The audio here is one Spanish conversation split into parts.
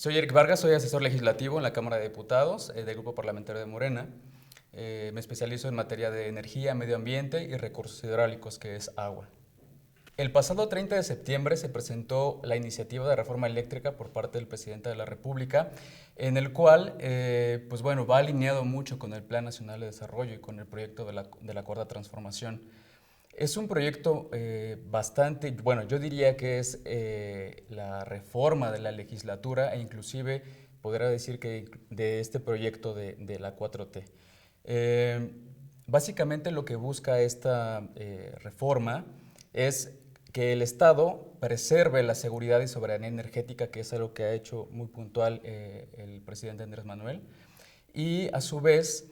Soy Eric Vargas, soy asesor legislativo en la Cámara de Diputados del Grupo Parlamentario de Morena. Me especializo en materia de energía, medio ambiente y recursos hidráulicos, que es agua. El pasado 30 de septiembre se presentó la iniciativa de reforma eléctrica por parte del presidente de la República, en el cual pues bueno, va alineado mucho con el Plan Nacional de Desarrollo y con el proyecto de la Cuarta Transformación. Es un proyecto bastante, bueno, yo diría que es la reforma de la legislatura e inclusive podría decir que de este proyecto de la 4T. Eh, Básicamente lo que busca esta reforma es que el Estado preserve la seguridad y soberanía energética, que es algo que ha hecho muy puntual el presidente Andrés Manuel, y a su vez,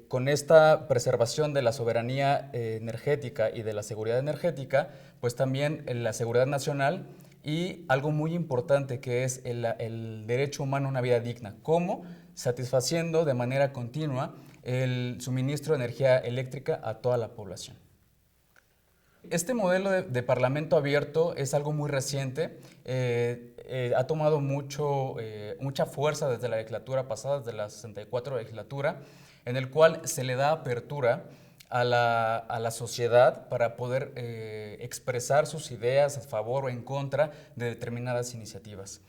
con esta preservación de la soberanía energética y de la seguridad energética, pues también la seguridad nacional y algo muy importante que es el derecho humano a una vida digna. ¿Cómo? Satisfaciendo de manera continua el suministro de energía eléctrica a toda la población. Este modelo de parlamento abierto es algo muy reciente, ha tomado mucha fuerza desde la legislatura pasada, desde la 64 legislatura, en el cual se le da apertura a la sociedad para poder expresar sus ideas a favor o en contra de determinadas iniciativas.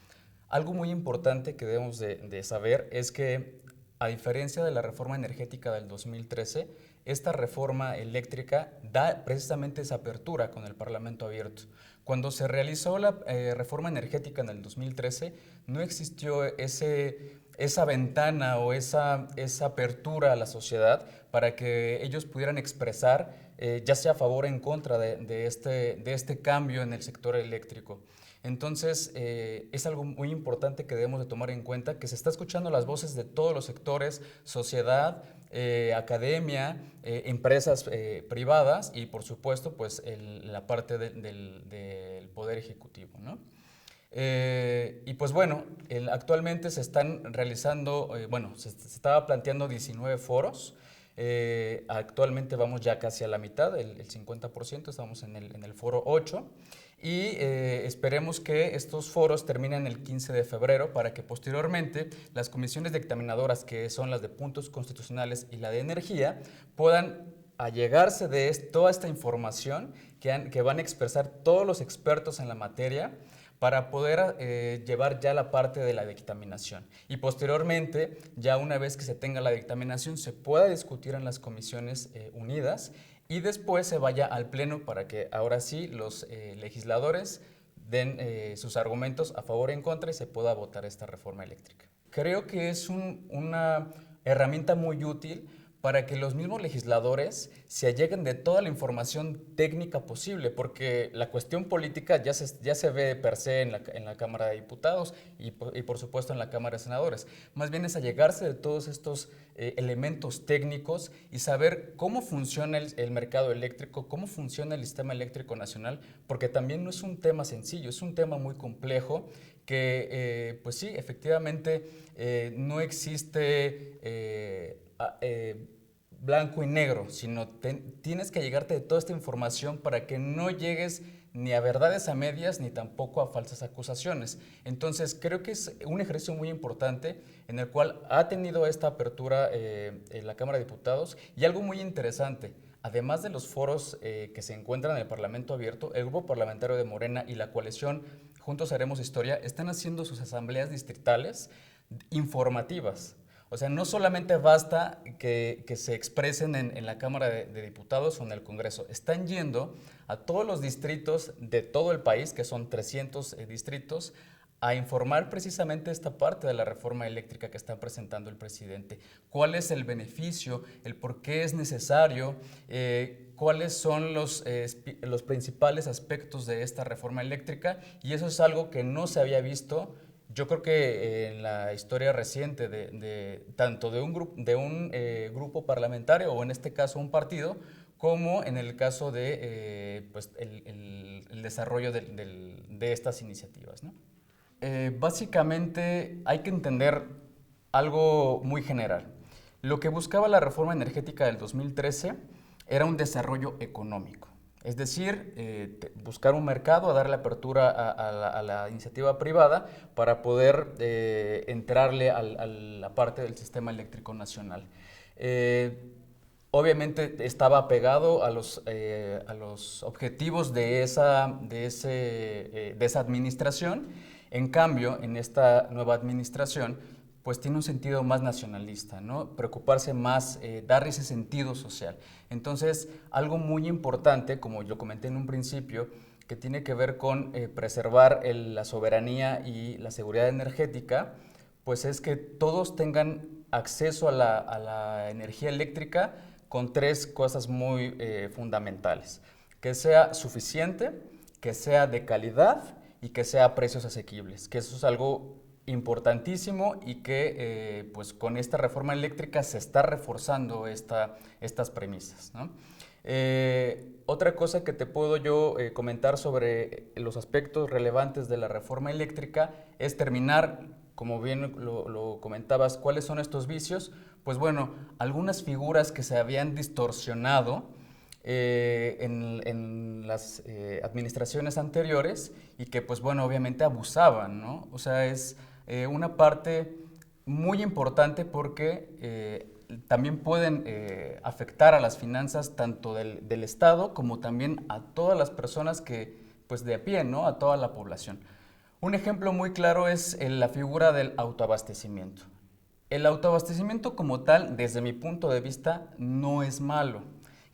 Algo muy importante que debemos de saber es que, a diferencia de la reforma energética del 2013, esta reforma eléctrica da precisamente esa apertura con el Parlamento abierto. Cuando se realizó la reforma energética en el 2013, no existió esa ventana o esa apertura a la sociedad para que ellos pudieran expresar, ya sea a favor o en contra de este cambio en el sector eléctrico. Entonces, es algo muy importante que debemos de tomar en cuenta, que se está escuchando las voces de todos los sectores, sociedad, academia, empresas privadas y, por supuesto, pues la parte del Poder Ejecutivo, ¿no? Y pues bueno, actualmente se están realizando, bueno, se estaba planteando 19 foros. Actualmente vamos ya casi a la mitad, el 50%, estamos en el foro 8 y esperemos que estos foros terminen el 15 de febrero para que posteriormente las comisiones dictaminadoras, que son las de puntos constitucionales y la de energía, puedan allegarse de toda esta información que van a expresar todos los expertos en la materia para poder llevar ya la parte de la dictaminación. Y posteriormente, ya una vez que se tenga la dictaminación, se pueda discutir en las comisiones unidas y después se vaya al pleno para que ahora sí los legisladores den sus argumentos a favor o en contra y se pueda votar esta reforma eléctrica. Creo que es una herramienta muy útil para que los mismos legisladores se alleguen de toda la información técnica posible, porque la cuestión política ya se ve per se en la Cámara de Diputados y por supuesto en la Cámara de Senadores. Más bien es allegarse de todos estos elementos técnicos y saber cómo funciona el mercado eléctrico, cómo funciona el sistema eléctrico nacional, porque también no es un tema sencillo, es un tema muy complejo que, pues sí, efectivamente no existe blanco y negro, sino tienes que llegarte de toda esta información para que no llegues ni a verdades a medias ni tampoco a falsas acusaciones. Entonces creo que es un ejercicio muy importante en el cual ha tenido esta apertura en la Cámara de Diputados y algo muy interesante. Además de los foros que se encuentran en el Parlamento abierto, el Grupo Parlamentario de Morena y la coalición Juntos Haremos Historia están haciendo sus asambleas distritales informativas. O sea, no solamente basta que se expresen en la Cámara de Diputados o en el Congreso, están yendo a todos los distritos de todo el país, que son 300 distritos, a informar precisamente esta parte de la reforma eléctrica que está presentando el presidente. ¿Cuál es el beneficio? ¿El por qué es necesario? ¿Cuáles son los principales aspectos de esta reforma eléctrica? Y eso es algo que no se había visto. Yo creo que en la historia reciente tanto de un grupo parlamentario o en este caso un partido, como en el caso de pues el desarrollo de estas iniciativas, ¿no? Básicamente hay que entender algo muy general. Lo que buscaba la reforma energética del 2013 era un desarrollo económico. Es decir, buscar un mercado, darle apertura a la iniciativa privada para poder entrarle a la parte del sistema eléctrico nacional. Eh, Obviamente estaba pegado a los objetivos de esa administración. En cambio, en esta nueva administración, pues tiene un sentido más nacionalista, ¿no? Preocuparse más, dar ese sentido social. Entonces, algo muy importante, como lo comenté en un principio, que tiene que ver con preservar la soberanía y la seguridad energética, pues es que todos tengan acceso a la energía eléctrica con tres cosas muy fundamentales: que sea suficiente, que sea de calidad y que sea a precios asequibles, que eso es algo importantísimo y que pues con esta reforma eléctrica se está reforzando estas premisas, ¿no? Otra cosa que te puedo yo comentar sobre los aspectos relevantes de la reforma eléctrica es terminar, como bien lo comentabas, ¿cuáles son estos vicios? Pues bueno, algunas figuras que se habían distorsionado en las administraciones anteriores y que pues bueno, obviamente abusaban, ¿no? O sea, es una parte muy importante porque también pueden afectar a las finanzas tanto del Estado como también a todas las personas que, pues de a pie, ¿no? A toda la población. Un ejemplo muy claro es la figura del autoabastecimiento. El autoabastecimiento como tal, desde mi punto de vista, no es malo.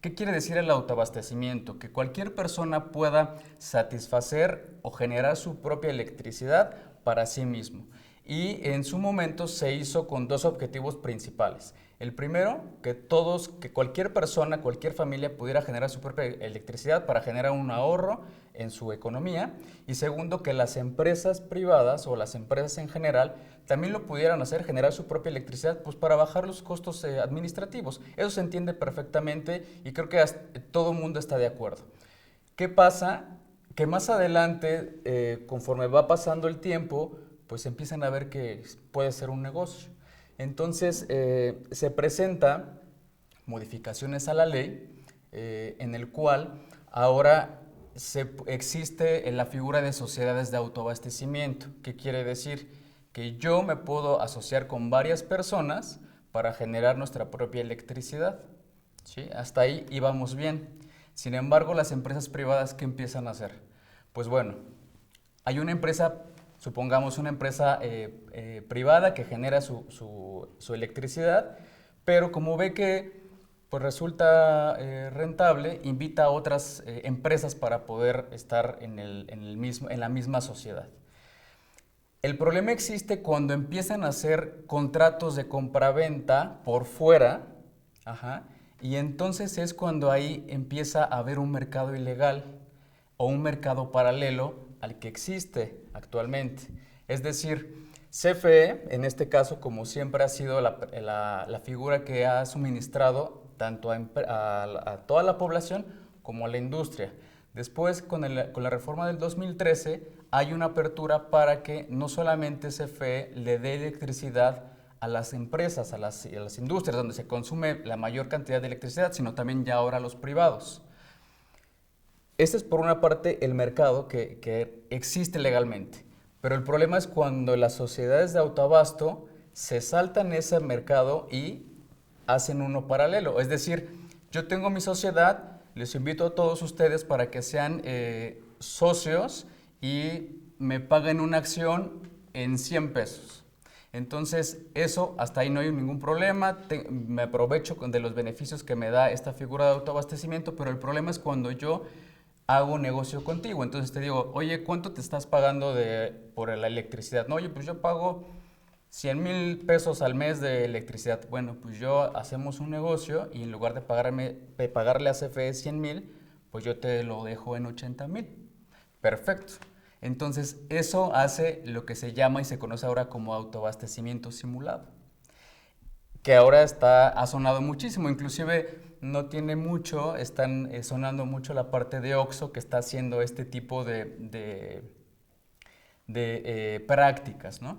¿Qué quiere decir el autoabastecimiento? Que cualquier persona pueda satisfacer o generar su propia electricidad para sí mismo. Y en su momento se hizo con dos objetivos principales. El primero, que cualquier persona, cualquier familia pudiera generar su propia electricidad para generar un ahorro en su economía. Y segundo, que las empresas privadas o las empresas en general también lo pudieran hacer, generar su propia electricidad, pues para bajar los costos administrativos. Eso se entiende perfectamente y creo que todo el mundo está de acuerdo. ¿Qué pasa? Que más adelante, conforme va pasando el tiempo, pues empiezan a ver que puede ser un negocio. Entonces se presenta modificaciones a la ley en el cual ahora existe la figura de sociedades de autoabastecimiento. ¿Qué quiere decir? Que yo me puedo asociar con varias personas para generar nuestra propia electricidad, ¿sí? Hasta ahí íbamos bien. Sin embargo, las empresas privadas, ¿qué empiezan a hacer? Pues bueno, hay una empresa, supongamos una empresa privada que genera su electricidad, pero como ve que pues resulta rentable, invita a otras empresas para poder estar en la misma sociedad. El problema existe cuando empiezan a hacer contratos de compraventa por fuera, ajá, y entonces es cuando ahí empieza a haber un mercado ilegal o un mercado paralelo al que existe actualmente. Es decir, CFE, en este caso, como siempre ha sido la figura que ha suministrado tanto a toda la población como a la industria. Después, con la reforma del 2013, hay una apertura para que no solamente CFE le dé electricidad a las empresas, a las industrias donde se consume la mayor cantidad de electricidad, sino también ya ahora a los privados. Este es por una parte el mercado que existe legalmente, pero el problema es cuando las sociedades de autoabasto se saltan ese mercado y hacen uno paralelo. Es decir, yo tengo mi sociedad, les invito a todos ustedes para que sean socios y me paguen una acción en 100 pesos. Entonces, eso, hasta ahí no hay ningún problema, me aprovecho de los beneficios que me da esta figura de autoabastecimiento, pero el problema es cuando yo hago negocio contigo. Entonces te digo, oye, ¿cuánto te estás pagando por la electricidad? No, oye, pues yo pago 100,000 pesos al mes de electricidad. Bueno, pues hacemos un negocio y en lugar de pagarle a CFE 100,000, pues yo te lo dejo en 80,000. Perfecto. Entonces, eso hace lo que se llama y se conoce ahora como autoabastecimiento simulado, que ahora ha sonado muchísimo, inclusive no tiene mucho, están sonando mucho la parte de OXXO que está haciendo este tipo de prácticas, ¿no?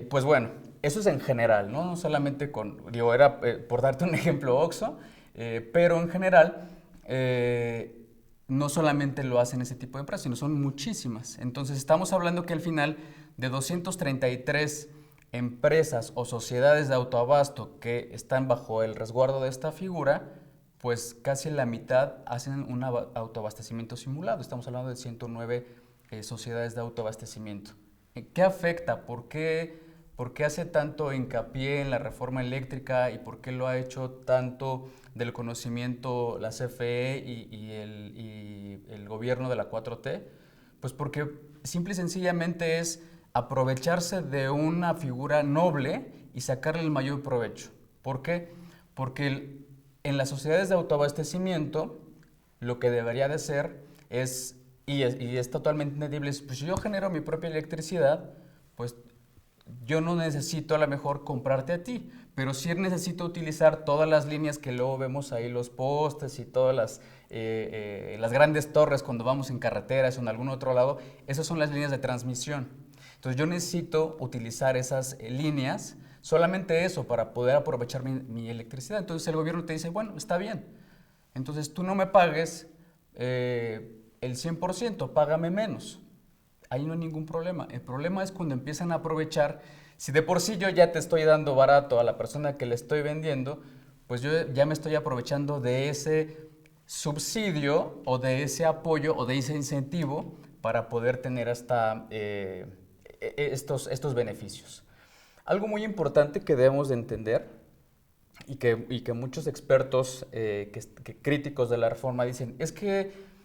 Pues bueno, eso es en general, ¿no? No solamente era por darte un ejemplo OXXO, pero en general no solamente lo hacen ese tipo de empresas, sino son muchísimas. Entonces estamos hablando que al final de 233 empresas o sociedades de autoabasto que están bajo el resguardo de esta figura, pues casi la mitad hacen un autoabastecimiento simulado. Estamos hablando de 109 sociedades de autoabastecimiento. ¿Qué afecta? ¿Por qué hace tanto hincapié en la reforma eléctrica y por qué lo ha hecho tanto del conocimiento la CFE y el gobierno de la 4T? Pues porque simple y sencillamente es aprovecharse de una figura noble y sacarle el mayor provecho. ¿Por qué? Porque en las sociedades de autoabastecimiento lo que debería de ser es, y es totalmente entendible, es, pues si yo genero mi propia electricidad, pues yo no necesito a lo mejor comprarte a ti, pero sí necesito utilizar todas las líneas que luego vemos ahí, los postes y todas las grandes torres cuando vamos en carreteras o en algún otro lado, esas son las líneas de transmisión. Entonces yo necesito utilizar esas líneas, solamente eso, para poder aprovechar mi electricidad. Entonces el gobierno te dice, bueno, está bien, entonces tú no me pagues el 100%, págame menos. Ahí no hay ningún problema. El problema es cuando empiezan a aprovechar, si de por sí yo ya te estoy dando barato a la persona que le estoy vendiendo, pues yo ya me estoy aprovechando de ese subsidio o de ese apoyo o de ese incentivo para poder tener estos beneficios. Algo muy importante que debemos de entender y que muchos expertos, críticos de la reforma dicen, es que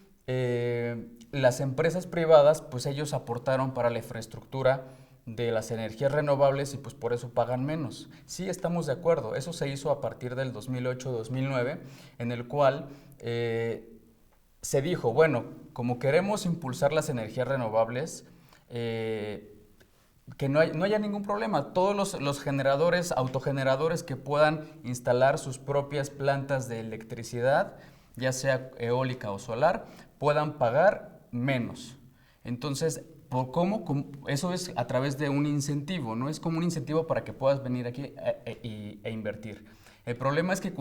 las empresas privadas, pues ellos aportaron para la infraestructura de las energías renovables y pues por eso pagan menos. Sí, estamos de acuerdo. Eso se hizo a partir del 2008-2009, en el cual se dijo, bueno, como queremos impulsar las energías renovables, que no haya ningún problema. Todos los generadores, autogeneradores que puedan instalar sus propias plantas de electricidad, ya sea eólica o solar, puedan pagar menos. Entonces, ¿cómo? Eso es a través de un incentivo, ¿no? Es como un incentivo para que puedas venir aquí e invertir. El problema es que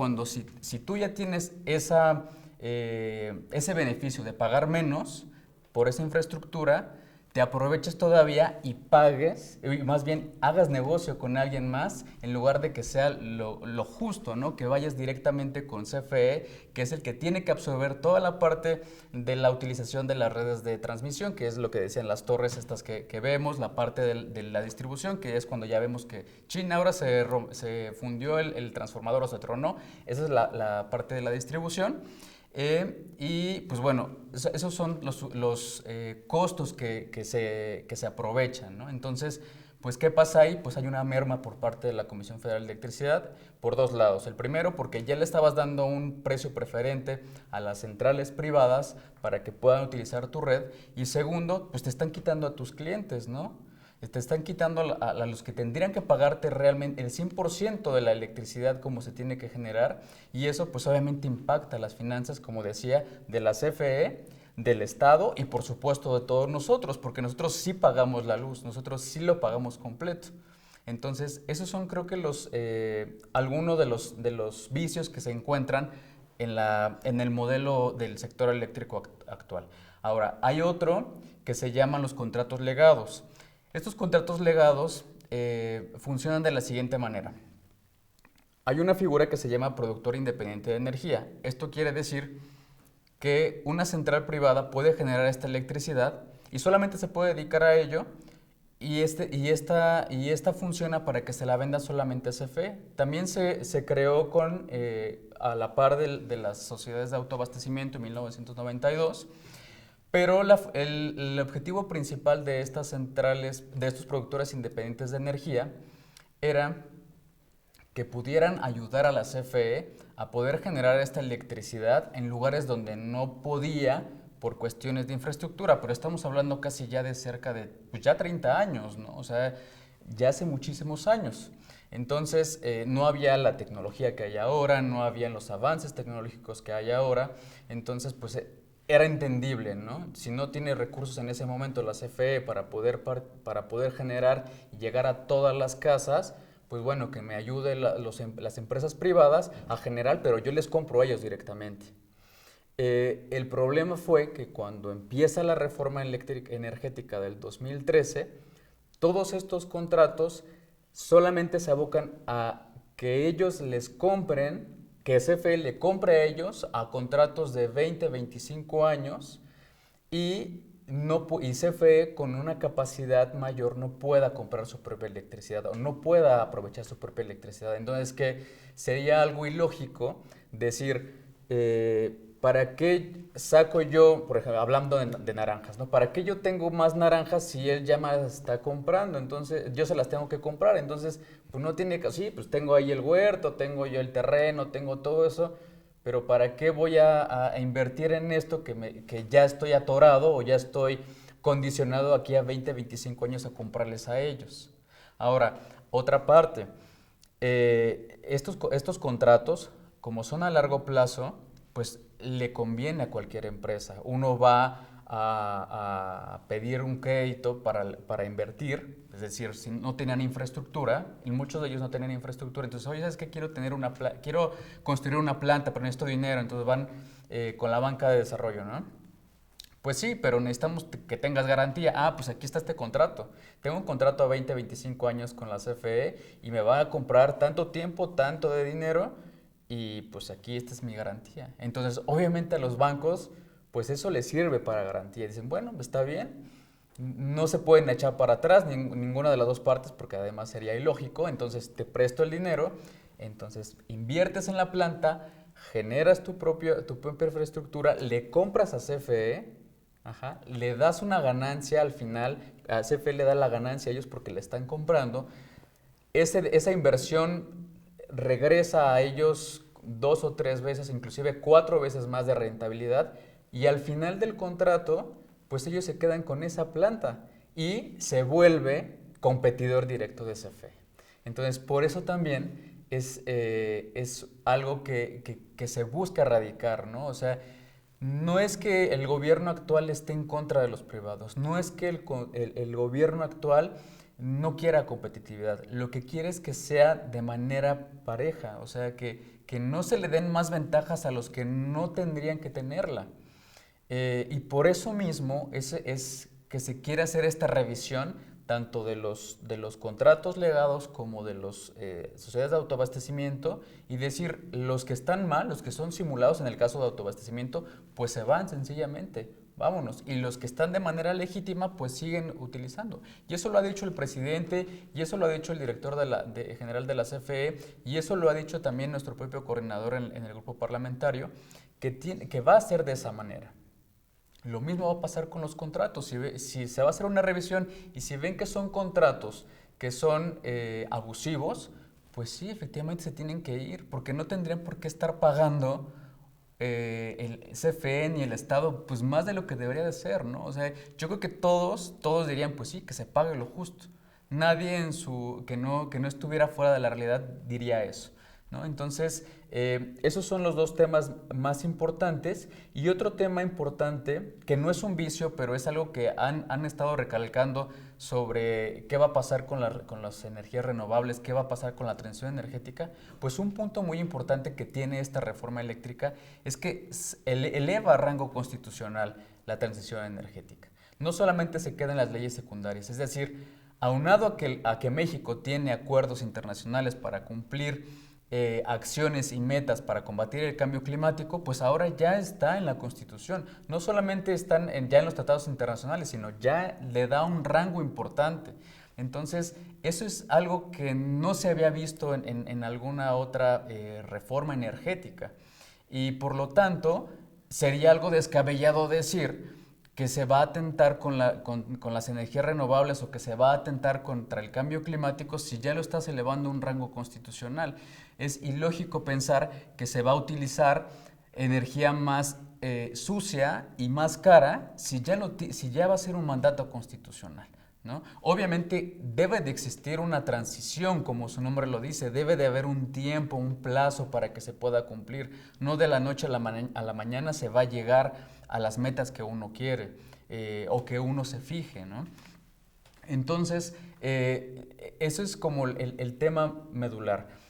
si tú ya tienes ese beneficio de pagar menos por esa infraestructura, te aproveches todavía y pagues, y más bien hagas negocio con alguien más, en lugar de que sea lo justo, ¿no? Que vayas directamente con CFE, que es el que tiene que absorber toda la parte de la utilización de las redes de transmisión, que es lo que decían las torres estas que vemos, la parte de la distribución, que es cuando ya vemos que China ahora se fundió el transformador o se tronó, esa es la parte de la distribución. Y pues bueno, esos son los costos que se aprovechan, ¿no? Entonces, pues ¿qué pasa ahí? Pues hay una merma por parte de la Comisión Federal de Electricidad por dos lados. El primero, porque ya le estabas dando un precio preferente a las centrales privadas para que puedan utilizar tu red. Y segundo, pues te están quitando a tus clientes, ¿no? Te están quitando a los que tendrían que pagarte realmente el 100% de la electricidad como se tiene que generar, y eso pues obviamente impacta las finanzas, como decía, de la CFE, del Estado y por supuesto de todos nosotros, porque nosotros sí pagamos la luz, nosotros sí lo pagamos completo. Entonces, esos son creo que algunos de los vicios que se encuentran en el modelo del sector eléctrico actual. Ahora, hay otro que se llaman los contratos legados. Estos contratos legados funcionan de la siguiente manera. Hay una figura que se llama productor independiente de energía. Esto quiere decir que una central privada puede generar esta electricidad y solamente se puede dedicar a ello, y esta funciona para que se la venda solamente a CFE. También se creó a la par de las sociedades de autoabastecimiento en 1992. Pero el objetivo principal de estas centrales, de estos productores independientes de energía, era que pudieran ayudar a la CFE a poder generar esta electricidad en lugares donde no podía por cuestiones de infraestructura, pero estamos hablando casi ya de cerca de, pues ya 30 años, ¿no? O sea, ya hace muchísimos años. Entonces, no había la tecnología que hay ahora, no habían los avances tecnológicos que hay ahora, entonces, pues era entendible, ¿no? Si no tiene recursos en ese momento la CFE para poder generar y llegar a todas las casas, pues bueno, que me ayude las empresas privadas a generar, pero yo les compro a ellos directamente. El problema fue que cuando empieza la reforma energética del 2013, todos estos contratos solamente se abocan a que ellos les compren, que CFE le compre a ellos a contratos de 20, 25 años y, y CFE con una capacidad mayor no pueda comprar su propia electricidad o no pueda aprovechar su propia electricidad. Entonces que sería algo ilógico decir, ¿para qué saco yo, por ejemplo, hablando de naranjas, ¿no? ¿Para qué yo tengo más naranjas si él ya me las está comprando? Entonces, yo se las tengo que comprar. Entonces, pues no tiene que, sí, pues tengo ahí el huerto, tengo yo el terreno, tengo todo eso, pero ¿para qué voy a invertir en esto que ya estoy atorado o ya estoy condicionado aquí a 20, 25 años a comprarles a ellos? Ahora, otra parte, estos contratos, como son a largo plazo, pues le conviene a cualquier empresa. Uno va a pedir un crédito para invertir, es decir, si no tenían infraestructura, y muchos de ellos no tenían infraestructura, entonces, oye, ¿sabes qué? Quiero construir una planta, pero necesito dinero, entonces van con la banca de desarrollo, ¿no? Pues sí, pero necesitamos que tengas garantía. Ah, pues aquí está este contrato. Tengo un contrato a 20, 25 años con la CFE y me va a comprar tanto tiempo, tanto de dinero y pues aquí esta es mi garantía. Entonces, obviamente a los bancos, pues eso les sirve para garantía. Dicen, bueno, está bien. No se pueden echar para atrás ninguna de las dos partes porque además sería ilógico. Entonces te presto el dinero, entonces inviertes en la planta, generas tu propia infraestructura, le compras a CFE. Ajá, le das una ganancia al final, a CFE le da la ganancia a ellos porque le están comprando. Esa inversión regresa a ellos 2 o 3 veces, inclusive 4 veces más de rentabilidad y al final del contrato, pues ellos se quedan con esa planta y se vuelve competidor directo de CFE. Entonces, por eso también es algo que se busca erradicar, ¿no? O sea, no es que el gobierno actual esté en contra de los privados, no es que el gobierno actual no quiera competitividad, lo que quiere es que sea de manera pareja, o sea, que no se le den más ventajas a los que no tendrían que tenerla. Y por eso mismo es que se quiere hacer esta revisión tanto de los contratos legados como de las sociedades de autoabastecimiento y decir, los que están mal, los que son simulados en el caso de autoabastecimiento, pues se van sencillamente, vámonos. Y los que están de manera legítima, pues siguen utilizando. Y eso lo ha dicho el presidente, y eso lo ha dicho el director general de la CFE, y eso lo ha dicho también nuestro propio coordinador en el grupo parlamentario, que va a ser de esa manera. Lo mismo va a pasar con los contratos. Si se va a hacer una revisión y si ven que son contratos que son abusivos, pues sí, efectivamente se tienen que ir, porque no tendrían por qué estar pagando el CFE ni el Estado, pues más de lo que debería de ser, ¿no? O sea, yo creo que todos dirían, pues sí, que se pague lo justo. Nadie que no estuviera fuera de la realidad diría eso, ¿no? Entonces, esos son los dos temas más importantes. Y otro tema importante, que no es un vicio, pero es algo que han estado recalcando sobre qué va a pasar con las energías renovables, qué va a pasar con la transición energética, pues un punto muy importante que tiene esta reforma eléctrica es que eleva a rango constitucional la transición energética. No solamente se queda en las leyes secundarias, es decir, aunado a que México tiene acuerdos internacionales para cumplir acciones y metas para combatir el cambio climático, pues ahora ya está en la Constitución. No solamente están ya en los tratados internacionales, sino ya le da un rango importante. Entonces, eso es algo que no se había visto en alguna otra reforma energética. Y por lo tanto, sería algo descabellado decir que se va a atentar con las energías renovables o que se va a atentar contra el cambio climático si ya lo estás elevando a un rango constitucional. Es ilógico pensar que se va a utilizar energía más sucia y más cara si ya va a ser un mandato constitucional, ¿no? Obviamente debe de existir una transición, como su nombre lo dice, debe de haber un tiempo, un plazo para que se pueda cumplir. No de la noche a la mañana se va a llegar a las metas que uno quiere o que uno se fije, ¿no? Entonces, eso es como el tema medular.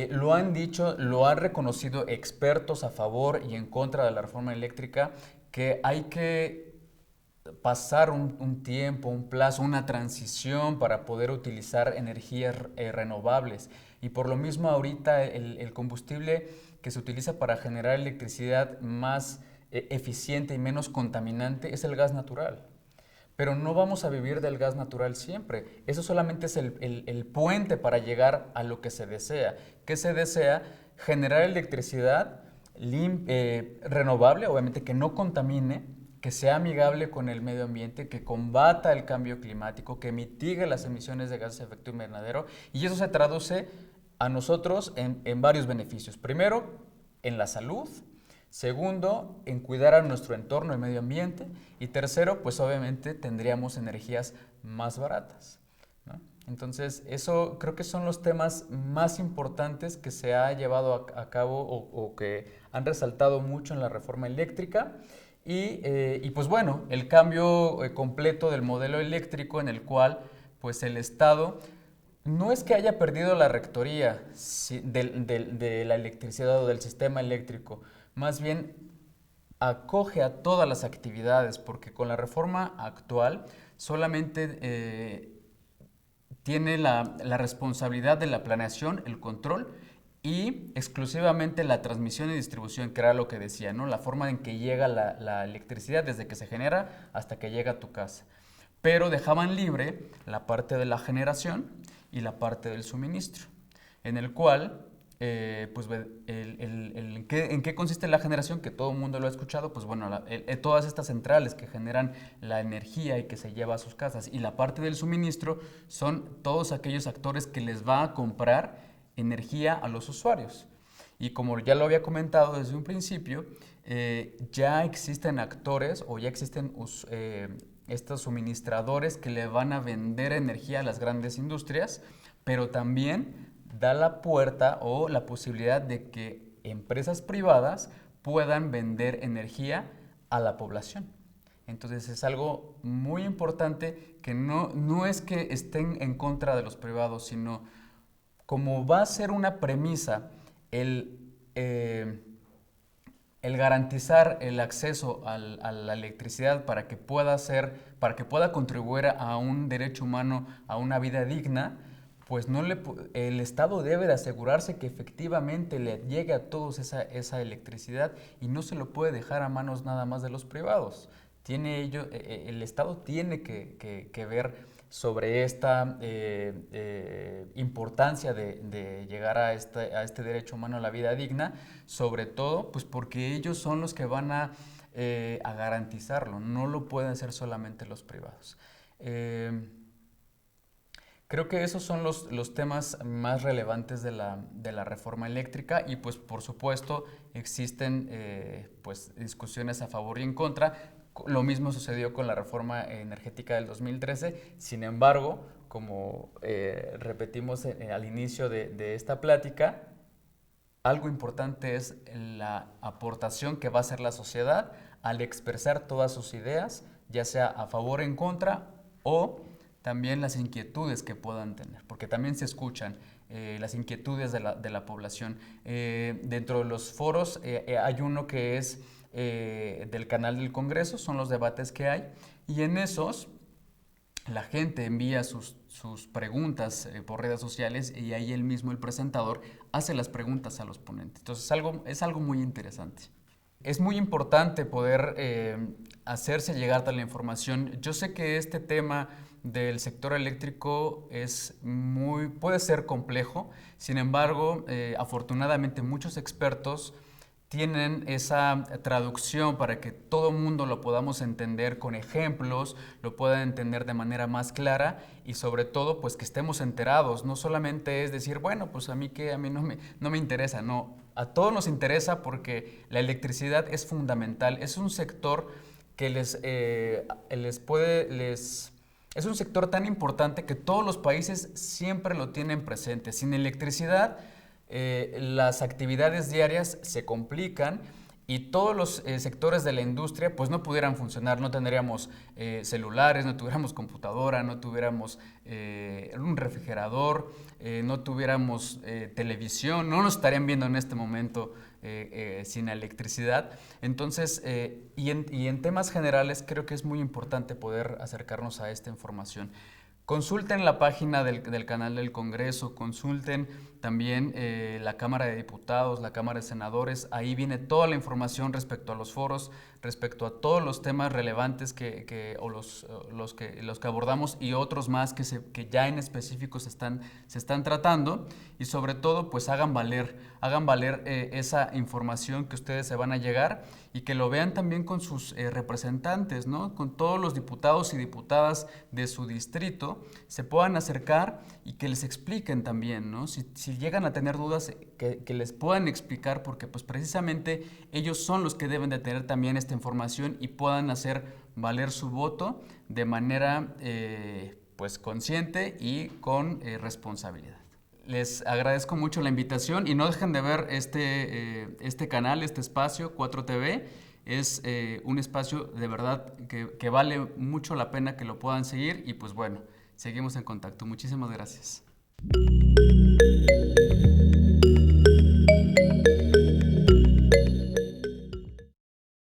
Lo han dicho, lo han reconocido expertos a favor y en contra de la reforma eléctrica, que hay que pasar un tiempo, un plazo, una transición para poder utilizar energías renovables. Y por lo mismo ahorita el combustible que se utiliza para generar electricidad más eficiente y menos contaminante es el gas natural. Pero no vamos a vivir del gas natural siempre. Eso solamente es el puente para llegar a lo que se desea. ¿Qué se desea? Generar electricidad renovable, obviamente que no contamine, que sea amigable con el medio ambiente, que combata el cambio climático, que mitigue las emisiones de gases de efecto invernadero. Y eso se traduce a nosotros en varios beneficios. Primero, en la salud. Segundo, en cuidar a nuestro entorno y medio ambiente. Y tercero, pues obviamente tendríamos energías más baratas, ¿no? Entonces, eso creo que son los temas más importantes que se ha llevado a cabo o que han resaltado mucho en la reforma eléctrica. Y pues bueno, el cambio completo del modelo eléctrico en el cual pues el Estado no es que haya perdido la rectoría de la electricidad o del sistema eléctrico, más bien acoge a todas las actividades, porque con la reforma actual solamente tiene la responsabilidad de la planeación, el control y exclusivamente la transmisión y distribución, que era lo que decía, ¿no? La forma en que llega la electricidad desde que se genera hasta que llega a tu casa. Pero dejaban libre la parte de la generación y la parte del suministro, en el cual, pues, ¿en qué consiste la generación? Que todo el mundo lo ha escuchado, pues bueno, todas estas centrales que generan la energía y que se lleva a sus casas. Y la parte del suministro son todos aquellos actores que les va a comprar energía a los usuarios. Y como ya lo había comentado desde un principio, ya existen actores o ya existen estos suministradores que le van a vender energía a las grandes industrias, pero también da la puerta o la posibilidad de que empresas privadas puedan vender energía a la población. Entonces es algo muy importante que no es que estén en contra de los privados, sino como va a ser una premisa el garantizar el acceso a la electricidad para que pueda contribuir a un derecho humano, a una vida digna, pues el Estado debe de asegurarse que efectivamente le llegue a todos esa electricidad y no se lo puede dejar a manos nada más de los privados. El Estado tiene que ver sobre esta importancia de llegar a este derecho humano a la vida digna, sobre todo pues porque ellos son los que van a garantizarlo, no lo pueden hacer solamente los privados. Creo que esos son los temas más relevantes de la reforma eléctrica y pues por supuesto existen pues discusiones a favor y en contra. Lo mismo sucedió con la reforma energética del 2013, sin embargo, como repetimos al inicio de esta plática, algo importante es la aportación que va a hacer la sociedad al expresar todas sus ideas, ya sea a favor o en contra, o también las inquietudes que puedan tener, porque también se escuchan las inquietudes de la población. Dentro de los foros hay uno que es del canal del Congreso, son los debates que hay, y en esos la gente envía sus preguntas por redes sociales y ahí el presentador hace las preguntas a los ponentes. Entonces es algo muy interesante. Es muy importante poder hacerse llegar tal información. Yo sé que este tema del sector eléctrico puede ser complejo, sin embargo, afortunadamente muchos expertos tienen esa traducción para que todo el mundo lo podamos entender con ejemplos, lo pueda entender de manera más clara y sobre todo pues que estemos enterados. No solamente es decir, bueno, pues a mí no me interesa, no. A todos nos interesa porque la electricidad es fundamental, es un sector que es un sector tan importante que todos los países siempre lo tienen presente. Sin electricidad, las actividades diarias se complican y todos los sectores de la industria pues no pudieran funcionar, no tendríamos celulares, no tuviéramos computadora, no tuviéramos un refrigerador, no tuviéramos televisión, no nos estarían viendo en este momento sin electricidad. Entonces, y en temas generales creo que es muy importante poder acercarnos a esta información. Consulten la página del canal del Congreso, consulten también la Cámara de Diputados, la Cámara de Senadores. Ahí viene toda la información respecto a los foros, respecto a todos los temas relevantes los que abordamos y otros más que ya en específico se están tratando. Y sobre todo, pues hagan valer esa información que ustedes se van a llegar y que lo vean también con sus representantes, ¿no? Con todos los diputados y diputadas de su distrito, se puedan acercar y que les expliquen también, ¿no? Si llegan a tener dudas, que les puedan explicar, porque pues precisamente ellos son los que deben de tener también esta información y puedan hacer valer su voto de manera pues consciente y con responsabilidad. Les agradezco mucho la invitación y no dejen de ver este canal, este espacio 4TV. Es un espacio de verdad que vale mucho la pena que lo puedan seguir y pues bueno, seguimos en contacto. Muchísimas gracias.